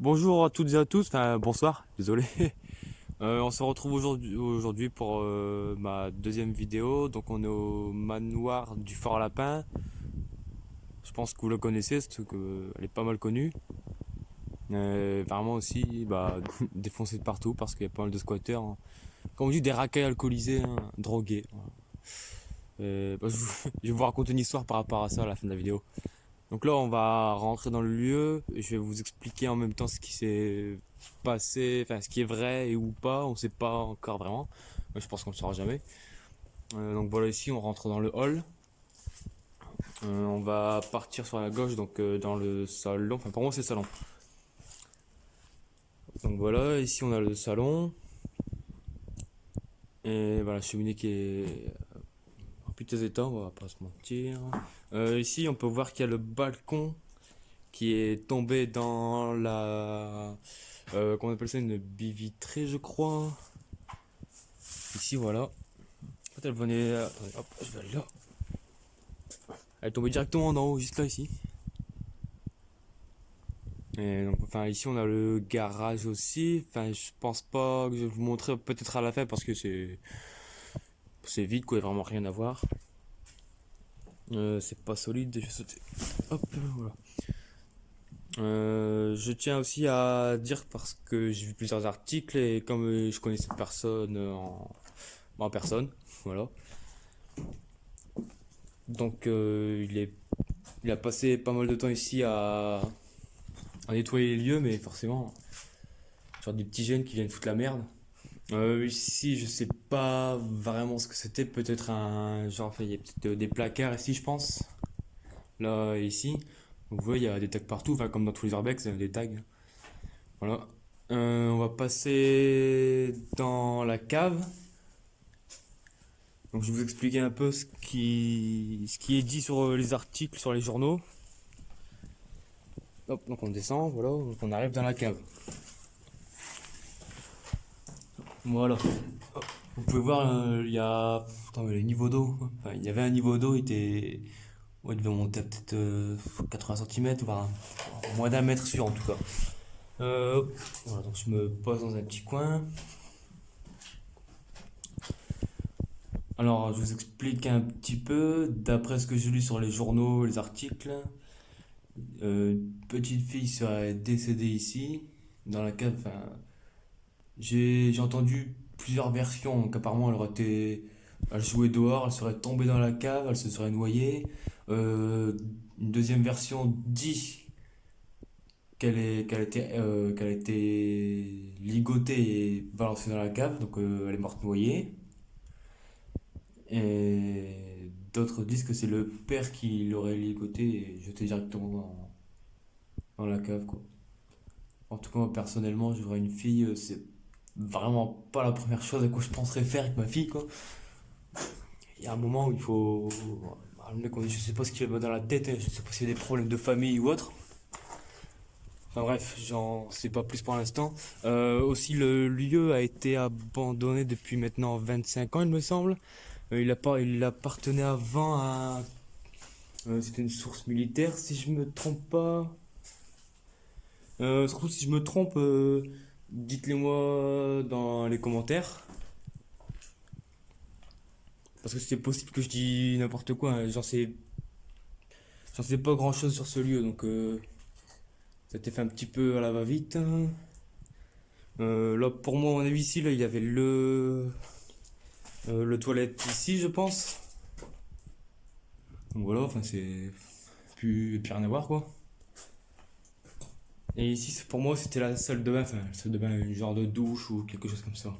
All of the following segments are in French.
Bonjour à toutes et à tous, enfin bonsoir, désolé. On se retrouve aujourd'hui pour ma deuxième vidéo. Donc on est au manoir du Fort Lapin. Je pense que vous le connaissez, c'est que elle est pas mal connue. Vraiment aussi défoncée de partout parce qu'il y a pas mal de squatteurs, hein. Comme on dit, des racailles alcoolisés, hein, drogués. Voilà. Je vais vous raconter une histoire par rapport à ça à la fin de la vidéo. Donc là, on va rentrer dans le lieu. Je vais vous expliquer en même temps ce qui s'est passé, enfin ce qui est vrai et ou pas. On ne sait pas encore vraiment. Je pense qu'on ne le saura jamais. Donc voilà, ici, on rentre dans le hall. On va partir sur la gauche, donc dans le salon. Enfin, pour moi, c'est le salon. Donc voilà, ici, on a le salon. Et voilà, la cheminée qui est en piteux état, on va pas se mentir. Ici, on peut voir qu'il y a le balcon qui est tombé dans la qu'on appelle ça une baie vitrée, je crois. Ici, voilà. En fait, elle venait. Attendez, hop, je vais aller là. Elle est tombée directement en haut, juste là, ici. Et donc, enfin, ici, on a le garage aussi. Enfin, je pense pas que je vais vous montrer peut-être à la fin parce que c'est vide, quoi, il n'y a vraiment rien à voir. C'est pas solide, je vais sauter. Hop, voilà. Je tiens aussi à dire parce que j'ai vu plusieurs articles et comme je connais cette personne en personne, voilà. Donc il a passé pas mal de temps ici à nettoyer les lieux, mais forcément, genre des petits jeunes qui viennent foutre la merde. Ici, je sais pas vraiment ce que c'était, peut-être un genre, enfin, il y a peut-être des placards ici, je pense. Là et ici. Donc, vous voyez, il y a des tags partout, enfin comme dans tous les urbex, il y a des tags. Voilà. On va passer dans la cave. Donc je vais vous expliquer un peu ce qui est dit sur les articles, sur les journaux. Hop, donc on descend, voilà, donc on arrive dans la cave. Voilà. Hop. Vous pouvez voir, il y a. Attends, mais le niveau d'eau. Enfin, il y avait un niveau d'eau, il était. Ouais, il devait monter à peut-être 80 cm, voire moins d'un mètre sur en tout cas. Voilà, donc je me pose dans un petit coin. Alors, je vous explique un petit peu, d'après ce que j'ai lu sur les journaux, les articles, petite fille serait décédée ici, dans la cave. Enfin, j'ai entendu plusieurs versions, donc apparemment elle jouait dehors, elle serait tombée dans la cave, elle se serait noyée. Euh, une deuxième version dit qu'elle a été ligotée et balancée dans la cave, donc elle est morte noyée. Et d'autres disent que c'est le père qui l'aurait ligoté et jeté directement dans la cave, quoi. En tout cas, moi, personnellement, j'aurais une fille, c'est vraiment pas la première chose à quoi je penserais faire avec ma fille, quoi. Il y a un moment où il faut. Le mec, je sais pas ce qu'il a dans la tête, hein, je sais pas s'il y a des problèmes de famille ou autre. Enfin bref, j'en sais pas plus pour l'instant. Aussi, le lieu a été abandonné depuis maintenant 25 ans, il me semble. Il appartenait avant à. C'était une source militaire, si je me trompe pas. Surtout si je me trompe, dites-le moi dans les commentaires. Parce que c'est possible que je dis n'importe quoi, hein. J'en sais pas grand chose sur ce lieu, donc ça a été fait un petit peu à la va-vite, hein. Là, pour moi, à mon avis, ici, là, il y avait le toilette ici, je pense. Donc voilà, enfin, c'est plus rien à voir, quoi. Et ici, pour moi, c'était la salle de bain, enfin, la salle de bain, une genre de douche ou quelque chose comme ça.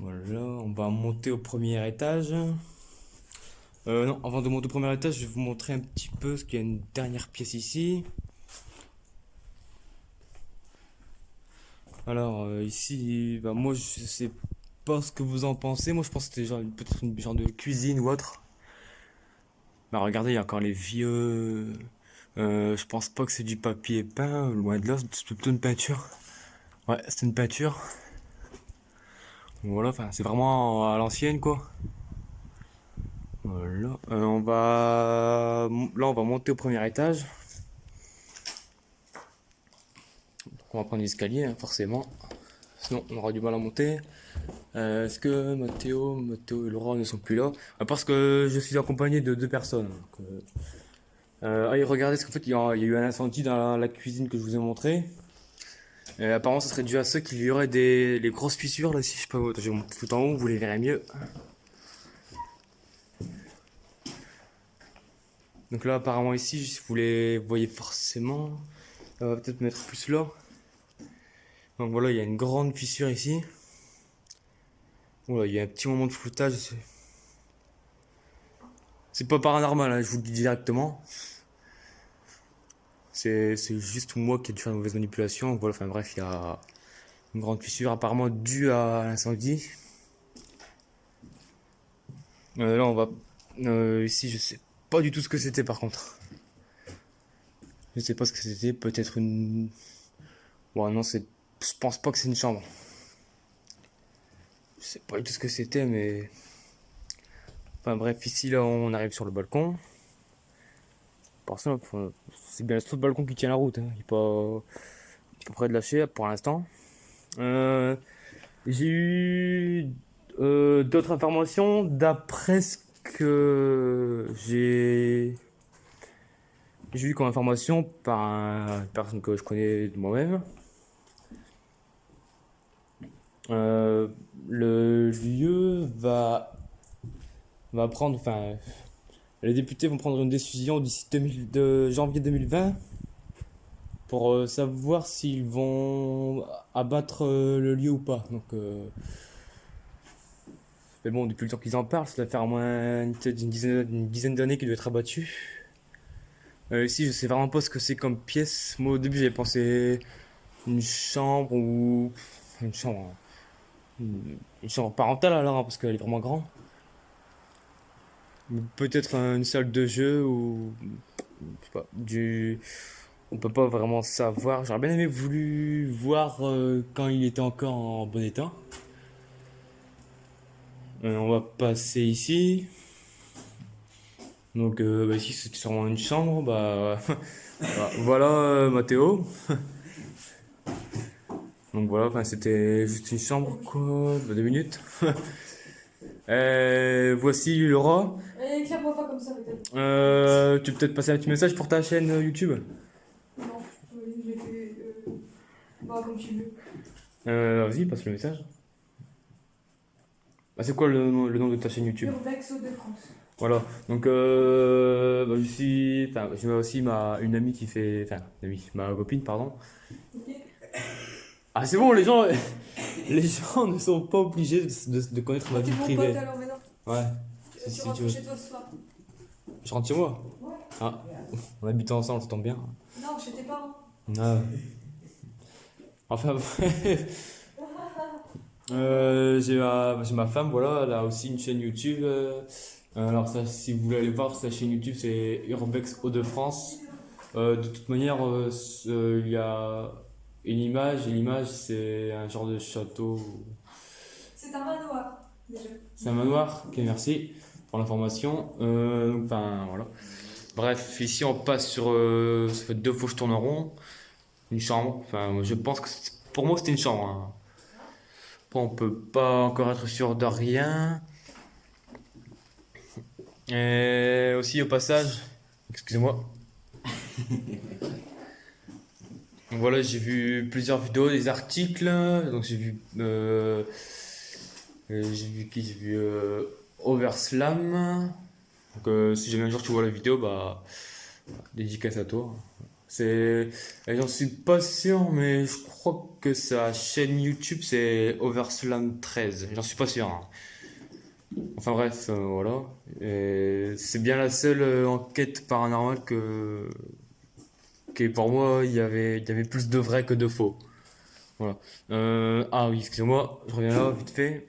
Voilà, on va monter au premier étage. Non, avant de monter au premier étage, je vais vous montrer un petit peu ce qu'il y a une dernière pièce ici. Alors, ici, bah, moi, je sais pas ce que vous en pensez. Moi, je pense que c'était genre, peut-être une genre de cuisine ou autre. Bah, regardez, il y a encore les vieux. Je pense pas que c'est du papier peint, loin de là, c'est plutôt une peinture. Ouais, c'est une peinture. Voilà, enfin, c'est vraiment à l'ancienne, quoi. Voilà. Là, on va monter au premier étage. On va prendre l'escalier, hein, forcément. Sinon, on aura du mal à monter. Est-ce que Mathéo et Laura ne sont plus là? Parce que je suis accompagné de deux personnes. Donc, regardez, parce qu'en fait, il y a eu un incendie dans la cuisine que je vous ai montré. Apparemment, ça serait dû à ceux qui y aurait les grosses fissures là. Si je sais pas, je vais monter tout en haut, vous les verrez mieux. Donc là, apparemment, ici, vous les voyez forcément. On va peut-être mettre plus là. Donc voilà, il y a une grande fissure ici. Voilà, il y a un petit moment de floutage. C'est pas paranormal, hein, je vous le dis directement. C'est juste moi qui ai dû faire une mauvaise manipulation. Voilà, enfin bref, il y a une grande fissure apparemment due à l'incendie. Là, on va. Ici, je sais pas du tout ce que c'était par contre. Je sais pas ce que c'était. Peut-être une. Bon, non, c'est. Je pense pas que c'est une chambre. Je sais pas du tout ce que c'était, mais. Enfin bref, ici, là, on arrive sur le balcon. Par ça, c'est bien le seul balcon qui tient la route. Hein. Il est pas près de lâcher pour l'instant. J'ai eu d'autres informations d'après ce que j'ai eu comme information par une personne que je connais de moi-même. Le lieu va prendre, enfin, les députés vont prendre une décision d'ici de janvier 2020 pour savoir s'ils vont abattre le lieu ou pas. Donc, mais bon, depuis le temps qu'ils en parlent, ça doit faire au moins une dizaine d'années qu'il doit être abattu. Ici, je sais vraiment pas ce que c'est comme pièce. Moi, au début, j'avais pensé une chambre ou une chambre, hein. Une chambre parentale alors, hein, parce qu'elle est vraiment grande. Peut-être une salle de jeu ou je sais pas, on peut pas vraiment savoir. J'aurais bien aimé voulu voir quand il était encore en bon état. On va passer ici. Donc ici c'est sûrement une chambre. Voilà Mathéo. Donc voilà, enfin c'était juste une chambre quoi, 2 minutes. Voici Laura. Éclaire-moi pas comme ça, peut-être. Tu peux peut-être passer un petit message pour ta chaîne YouTube. Non, j'ai fait. Bah, comme tu veux. Vas-y, passe le message. C'est quoi le nom de ta chaîne YouTube? Urbex de France. Voilà, donc je mets aussi une amie qui fait, enfin, ma copine, pardon. Ok. Ah, c'est bon, les gens ne sont pas obligés de connaître ma vie T'es mon privée. pote alors maintenant. Ouais, Tu si tu rentres veux. chez toi ce soir. Je rentre chez moi. Ouais. Ah, on habite ensemble, ça tombe bien. Non, chez tes parents. Ah. Enfin, j'ai ma femme, voilà, elle a aussi une chaîne YouTube. Alors ça, si vous voulez aller voir sa chaîne YouTube, c'est Urbex Hauts-de-France. De toute manière, il y a une image, et l'image c'est un genre de château. C'est un manoir, déjà. C'est un manoir. Ok, merci pour l'information. Enfin voilà. Bref, ici on passe sur. Ça fait 2 fois que je tourne en rond. Une chambre. Enfin, je pense que pour moi c'était une chambre. Hein. Bon, on peut pas encore être sûr de rien. Et aussi au passage, excusez-moi. Donc voilà, j'ai vu plusieurs vidéos, des articles. Donc j'ai vu qui? J'ai vu Overslam. Donc si jamais un jour tu vois la vidéo, bah dédicace à toi. J'en suis pas sûr, mais je crois que sa chaîne YouTube c'est Overslam 13. J'en suis pas sûr. Hein. Enfin bref, voilà. Et c'est bien la seule enquête paranormale que pour moi il y avait plus de vrai que de faux. Voilà. Ah oui, excusez-moi, je reviens là vite fait.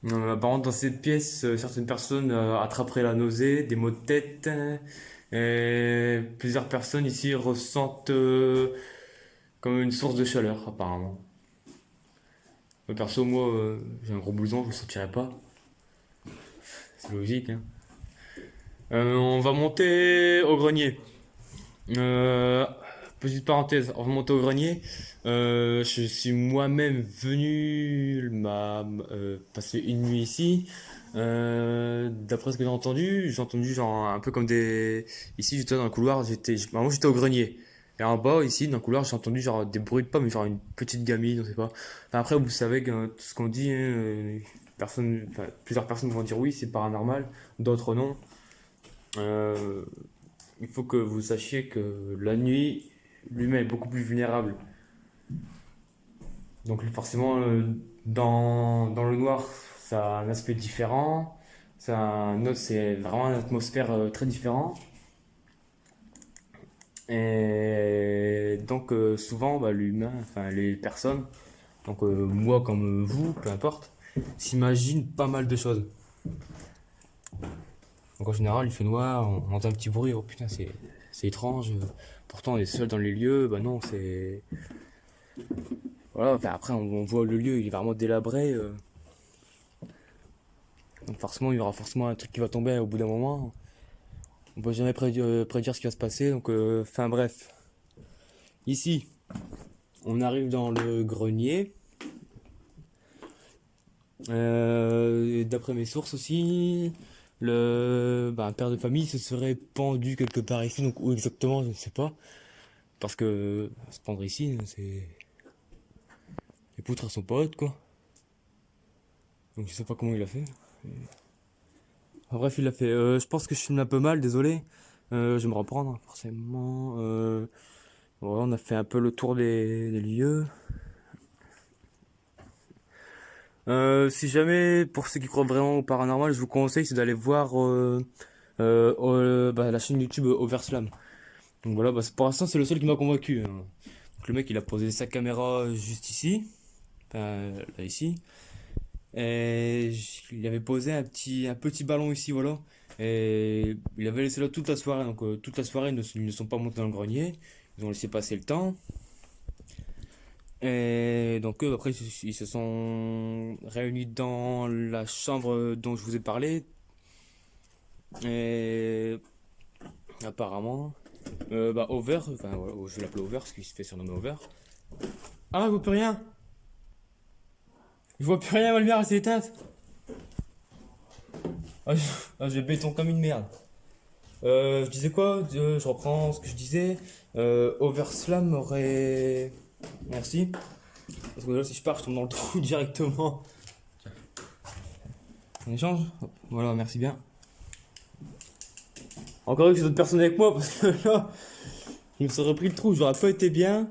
Par contre, dans cette pièce, certaines personnes attraperaient la nausée, des maux de tête. Et plusieurs personnes ici ressentent comme une source de chaleur, apparemment. Perso, moi, j'ai un gros blouson, je ne le sentirais pas. C'est logique, hein. On va monter au grenier. petite parenthèse, en remontant au grenier, je suis moi-même venu passer une nuit ici. D'après ce que j'ai entendu genre un peu comme des... Ici, j'étais dans le couloir, moi j'étais au grenier. Et en bas, ici, dans le couloir, j'ai entendu genre des bruits de pas, mais genre une petite gamine, on sait pas. Enfin, après, vous savez que tout ce qu'on dit, hein, plusieurs personnes vont dire oui, c'est paranormal, d'autres non. Euh, il faut que vous sachiez que la nuit, l'humain est beaucoup plus vulnérable. Donc forcément, dans le noir, ça a un aspect différent. C'est vraiment une atmosphère très différente. Et donc souvent, bah, l'humain, enfin les personnes, donc moi comme vous, peu importe, s'imaginent pas mal de choses. Donc en général, il fait noir, on entend un petit bruit, oh putain, c'est étrange. Pourtant, on est seul dans les lieux, bah non, c'est... Voilà, enfin, après, on voit le lieu, il est vraiment délabré. Donc forcément, il y aura forcément un truc qui va tomber au bout d'un moment. On peut jamais prédire ce qui va se passer, donc enfin bref. Ici, on arrive dans le grenier. D'après mes sources aussi, un père de famille se serait pendu quelque part ici, donc où exactement, je ne sais pas. Parce que se pendre ici, c'est les poutres à son pote, quoi. Donc je sais pas comment il a fait. En bref, il l'a fait. Je pense que je filme un peu mal, désolé. Je vais me reprendre, hein, forcément. Voilà, on a fait un peu le tour des lieux. Si jamais, pour ceux qui croient vraiment au paranormal, je vous conseille, c'est d'aller voir la chaîne YouTube Overslam. Donc voilà, pour l'instant, c'est le seul qui m'a convaincu, hein. Donc le mec, il a posé sa caméra juste ici, enfin là ici, et il avait posé un petit ballon ici, voilà. Et il avait laissé là toute la soirée, donc toute la soirée, ils ne sont pas montés dans le grenier, ils ont laissé passer le temps. Et donc après, ils se sont réunis dans la chambre dont je vous ai parlé. Et apparemment, Over, enfin voilà, je l'appelle Over parce qu'il se fait surnommer Over. Ah, je vois plus rien. Je vois plus rien, ma lumière elle s'est éteinte. J'ai le béton comme une merde. Je disais quoi? Je reprends ce que je disais. Overslam aurait... Merci. Parce que là, si je pars, je tombe dans le trou directement. On échange? Voilà, merci bien. Encore eu que c'est d'autres personnes avec moi, parce que là, je me serais pris le trou, j'aurais pas été bien.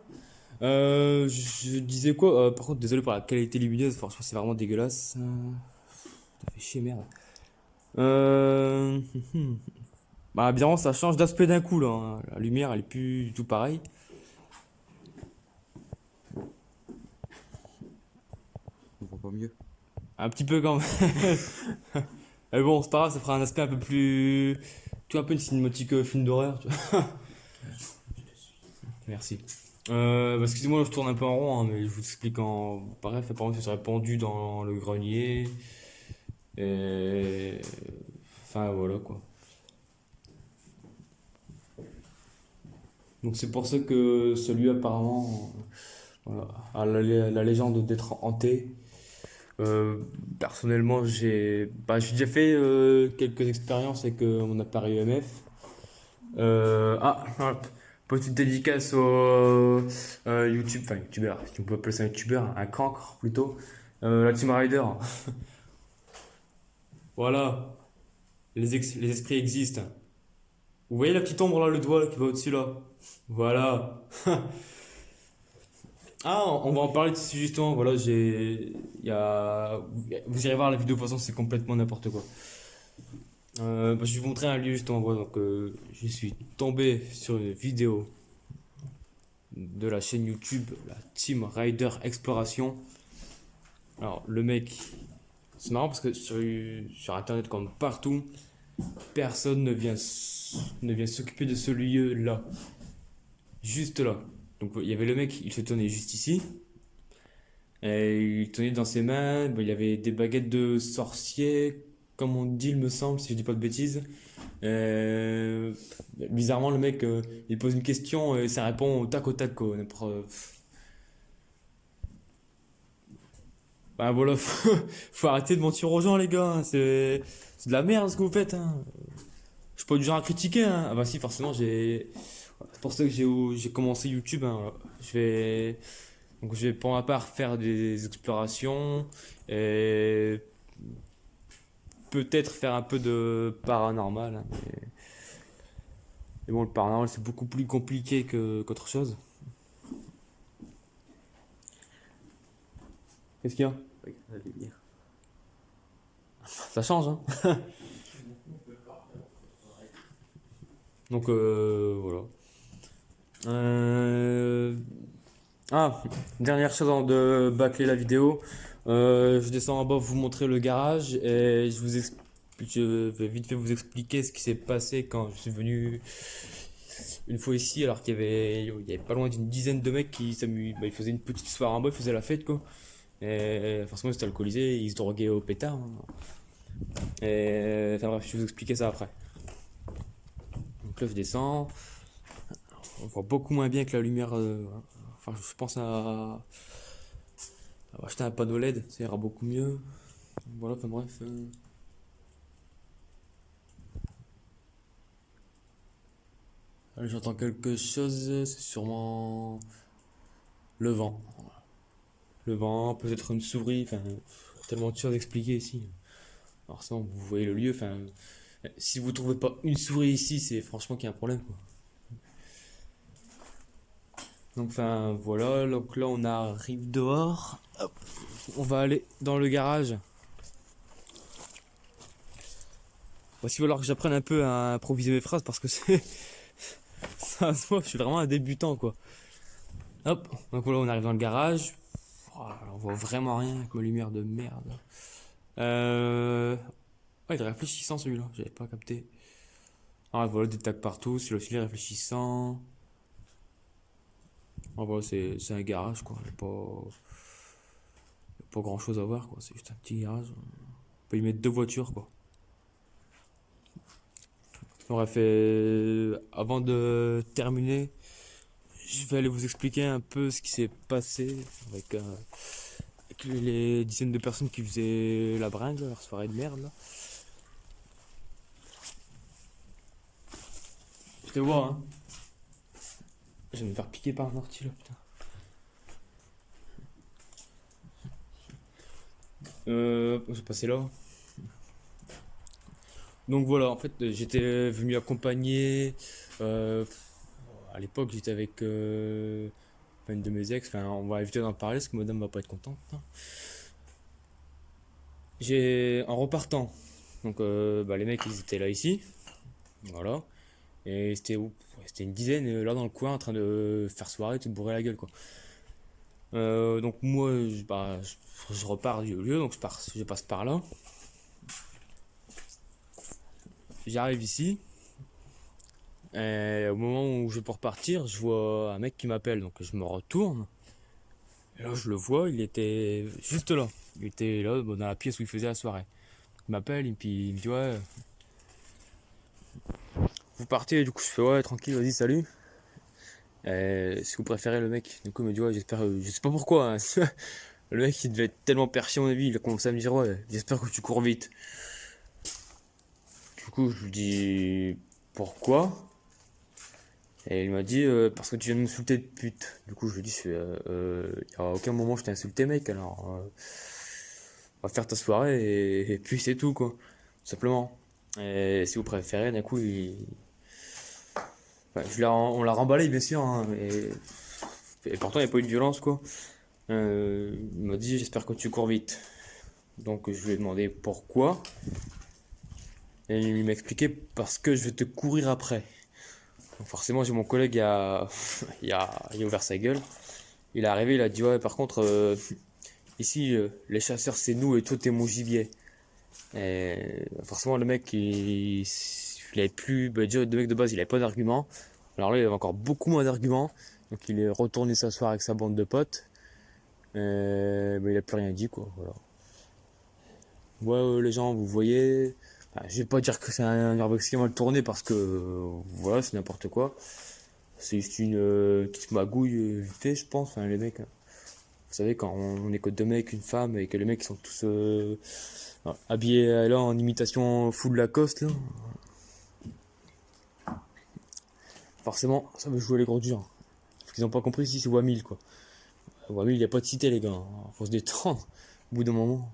Je disais quoi? Par contre, désolé pour la qualité lumineuse, franchement, c'est vraiment dégueulasse. Ça fait chier, merde. Euh... Bah, évidemment, ça change d'aspect d'un coup, là, hein. La lumière, elle est plus du tout pareille. On voit pas mieux. Un petit peu quand même. Mais bon, c'est pas grave, ça fera un aspect un peu plus. Tu vois, un peu une cinématique film d'horreur, tu vois. Merci. Excusez-moi, je tourne un peu en rond, hein, mais je vous explique en bref. Apparemment, ça serait pendu dans le grenier. Et. Enfin, voilà quoi. Donc, c'est pour ça que celui apparemment voilà, a la légende d'être hanté. Euh, Personnellement, j'ai déjà fait quelques expériences avec mon appareil EMF. Hop, petite dédicace au YouTube, enfin YouTuber, si on peut appeler ça un YouTuber, un cancre plutôt. La Team Rider. Voilà, les esprits existent. Vous voyez la petite ombre là, le doigt là, qui va au-dessus là? Voilà. Ah, on va en parler de ce sujet justement. Voilà, vous irez voir la vidéo, de toute façon, c'est complètement n'importe quoi. Je vais vous montrer un lieu justement. Voilà, donc, je suis tombé sur une vidéo de la chaîne YouTube, la Team Rider Exploration. Alors, le mec, c'est marrant parce que sur internet, comme partout, personne ne vient s'occuper de ce lieu-là. Juste là. Donc, il y avait le mec, il se tenait juste ici. Et il tenait dans ses mains, il y avait des baguettes de sorcier, comme on dit, il me semble, si je dis pas de bêtises. Euh, Bizarrement, le mec, il pose une question et ça répond au tac, quoi. Bah voilà, faut arrêter de mentir aux gens, les gars, hein. C'est de la merde ce que vous faites, hein. Je suis pas du genre à critiquer, hein. Ah bah si, forcément, c'est pour ça que j'ai commencé YouTube, hein. Je vais pour ma part faire des explorations et peut-être faire un peu de paranormal, hein. Mais bon, le paranormal, c'est beaucoup plus compliqué qu'autre chose. Qu'est-ce qu'il y a? Ça change, hein. Donc, voilà. Euh, Ah, dernière chose avant de bâcler la vidéo. Je descends en bas vous montrer le garage et je vais vite fait vous expliquer ce qui s'est passé quand je suis venu une fois ici alors qu'il y avait pas loin d'une dizaine de mecs qui ils faisaient une petite soirée en bas, ils faisaient la fête quoi. Et forcément ils étaient alcoolisés, ils se droguaient au pétard, hein. Et enfin bref, je vais vous expliquer ça après. Donc là je descends, on voit beaucoup moins bien que la lumière. Enfin je pense à acheter un panneau LED, ça ira beaucoup mieux. Voilà, enfin bref. J'entends quelque chose, c'est sûrement le vent. Le vent, peut-être une souris, enfin, tellement de choses à expliquer ici. Alors ça, vous voyez le lieu, enfin, si vous trouvez pas une souris ici, c'est franchement qu'il y a un problème, quoi. Donc enfin voilà, donc là on arrive dehors. Hop. On va aller dans le garage. Voici, il va falloir que j'apprenne un peu à improviser mes phrases parce que ça se voit, je suis vraiment un débutant quoi. Hop, donc voilà, on arrive dans le garage. Oh, on voit vraiment rien avec ma lumière de merde. Ouais, il est réfléchissant celui-là, j'avais pas capté. Ah voilà, des tags partout, celui-là aussi il est réfléchissant. Ah voilà, c'est un garage quoi, y a pas grand chose à voir quoi, c'est juste un petit garage. On peut y mettre deux voitures quoi. Bref, avant de terminer, je vais aller vous expliquer un peu ce qui s'est passé avec les dizaines de personnes qui faisaient la bringue, leur soirée de merde là. Je te vois, hein. Je vais me faire piquer par un ortie là, putain. Je vais passer là. Donc voilà, en fait, j'étais venu accompagner. euh, à l'époque, j'étais avec une de mes ex. Enfin, on va éviter d'en parler parce que madame va pas être contente, hein. En repartant, donc bah, les mecs ils étaient là ici, voilà. Et c'était une dizaine là dans le coin en train de faire soirée, de bourrer la gueule quoi. Donc moi, je repars du lieu, donc je passe par là. J'arrive ici. Et au moment où je vais pour partir, je vois un mec qui m'appelle, donc je me retourne. Et là, je le vois, il était juste là. Il était là, bon, dans la pièce où il faisait la soirée. Il m'appelle et puis il me dit ouais, vous partez, du coup je fais ouais, tranquille, vas-y, salut. Si vous préférez le mec, du coup il me dit ouais, j'espère, je sais pas pourquoi, hein. Le mec il devait être tellement perché à mon avis, il a commencé à me dire ouais, j'espère que tu cours vite. Du coup je lui dis pourquoi? Et il m'a dit parce que tu viens de m'insulter de pute. Du coup je lui dis y a aucun moment je t'ai insulté mec, alors on va faire ta soirée et puis c'est tout quoi, tout simplement. Et si vous préférez, d'un coup enfin, on l'a remballé bien sûr, hein, et pourtant il n'y a pas eu de violence quoi. Il m'a dit j'espère que tu cours vite. Donc je lui ai demandé pourquoi. Et il m'a expliqué parce que je vais te courir après. Donc forcément j'ai mon collègue il a ouvert sa gueule. Il est arrivé, il a dit ouais par contre ici les chasseurs c'est nous et toi t'es mon gibier. Et forcément le mec il avait plus, bah, déjà le mec de base il avait pas d'argument. Alors là il avait encore beaucoup moins d'arguments. Donc il est retourné s'asseoir avec sa bande de potes. Mais il a plus rien dit quoi. Voilà. Ouais, les gens, vous voyez. Enfin, je vais pas dire que c'est un verbe extrêmement mal tourné parce que voilà, c'est n'importe quoi. C'est juste une petite magouille vite fait, je pense. Enfin, les mecs, hein. Vous savez, quand on est que deux mecs, une femme, et que les mecs ils sont tous habillés là en imitation full Lacoste, là, forcément, ça veut jouer les gros durs. Parce qu'ils ont pas compris si c'est Wamil, quoi. Wamil, il n'y a pas de cité, les gars, hein. Faut se détendre au bout d'un moment.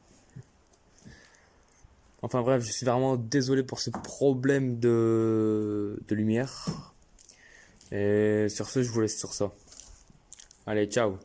Enfin bref, je suis vraiment désolé pour ce problème de lumière. Et sur ce, je vous laisse sur ça. Allez, ciao.